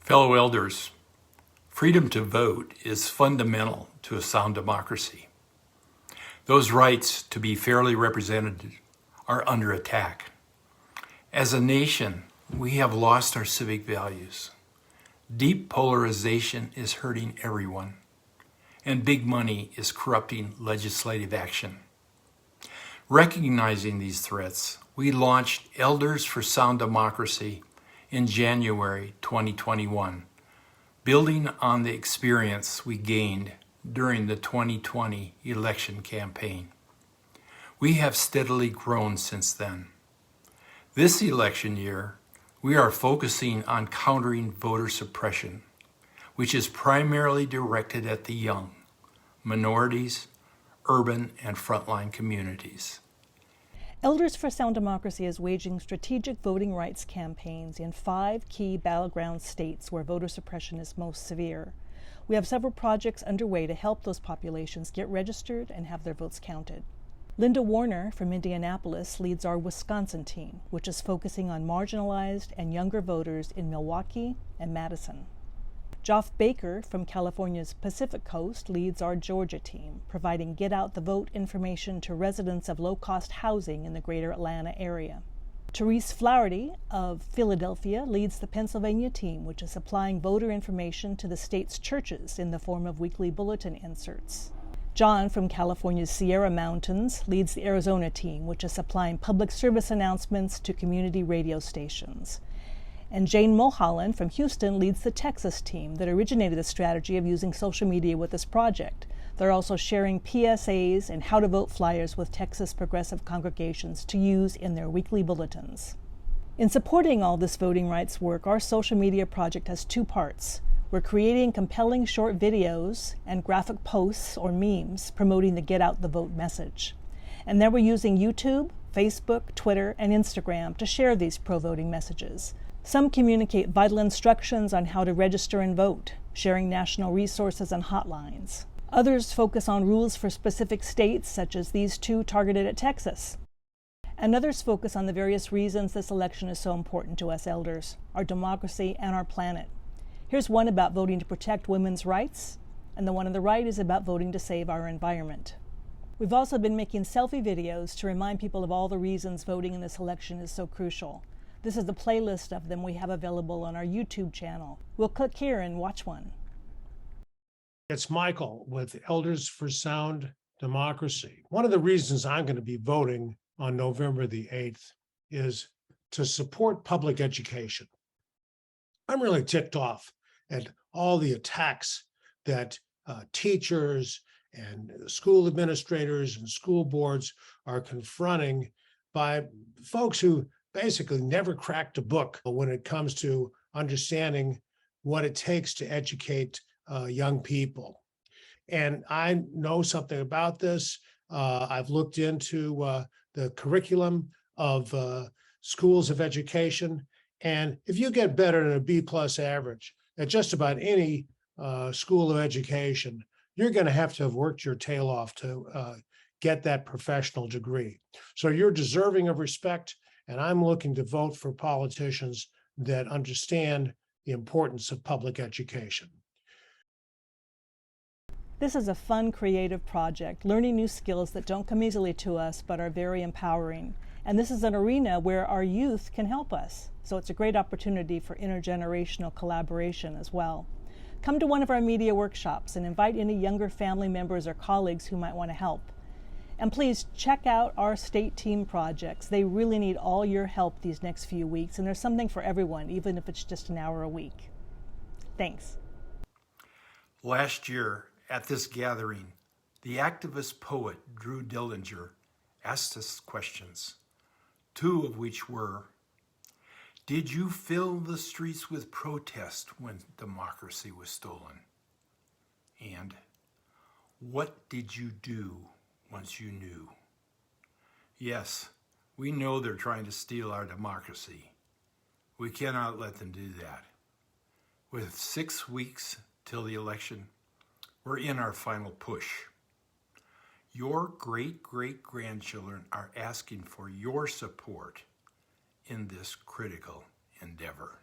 Fellow elders, freedom to vote is fundamental to a sound democracy. Those rights to be fairly represented are under attack. As a nation, we have lost our civic values. Deep polarization is hurting everyone, and big money is corrupting legislative action. Recognizing these threats, we launched Elders for Sound Democracy in January 2021, building on the experience we gained during the 2020 election campaign. We have steadily grown since then. This election year, we are focusing on countering voter suppression, which is primarily directed at the young, minorities, urban, and frontline communities. Elders for Sound Democracy is waging strategic voting rights campaigns in 5 key battleground states where voter suppression is most severe. We have several projects underway to help those populations get registered and have their votes counted. Linda Warner from Indianapolis leads our Wisconsin team, which is focusing on marginalized and younger voters in Milwaukee and Madison. Joff Baker from California's Pacific Coast leads our Georgia team, providing get-out-the-vote information to residents of low-cost housing in the greater Atlanta area. Therese Flaherty of Philadelphia leads the Pennsylvania team, which is supplying voter information to the state's churches in the form of weekly bulletin inserts. John from California's Sierra Mountains leads the Arizona team, which is supplying public service announcements to community radio stations. And Jane Mulholland from Houston leads the Texas team that originated the strategy of using social media with this project. They're also sharing PSAs and how-to-vote flyers with Texas progressive congregations to use in their weekly bulletins. In supporting all this voting rights work, our social media project has 2 parts. We're creating compelling short videos and graphic posts or memes promoting the Get Out the Vote message. And then we're using YouTube, Facebook, Twitter, and Instagram to share these pro-voting messages. Some communicate vital instructions on how to register and vote, sharing national resources and hotlines. Others focus on rules for specific states, such as these 2 targeted at Texas. And others focus on the various reasons this election is so important to us elders, our democracy, and our planet. Here's one about voting to protect women's rights, and the one on the right is about voting to save our environment. We've also been making selfie videos to remind people of all the reasons voting in this election is so crucial. This is the playlist of them we have available on our YouTube channel. We'll click here and watch one. It's Michael with Elders for Sound Democracy. One of the reasons I'm going to be voting on November the 8th is to support public education. I'm really ticked off at all the attacks that teachers and school administrators and school boards are confronting by folks who basically never cracked a book when it comes to understanding what it takes to educate young people. And I know something about this. I've looked into the curriculum of schools of education. And if you get better than a B+ average at just about any school of education, you're going to have worked your tail off to get that professional degree. So you're deserving of respect. And I'm looking to vote for politicians that understand the importance of public education. This is a fun, creative project, learning new skills that don't come easily to us but are very empowering. And this is an arena where our youth can help us. So it's a great opportunity for intergenerational collaboration as well. Come to one of our media workshops and invite any younger family members or colleagues who might want to help. And please check out our state team projects. They really need all your help these next few weeks, and there's something for everyone, even if it's just an hour a week. Thanks. Last year, at this gathering, the activist poet Drew Dillinger asked us questions, 2 of which were, did you fill the streets with protest when democracy was stolen? And what did you do once you knew? Yes, we know they're trying to steal our democracy. We cannot let them do that. With 6 weeks till the election, we're in our final push. Your great-great-grandchildren are asking for your support in this critical endeavor.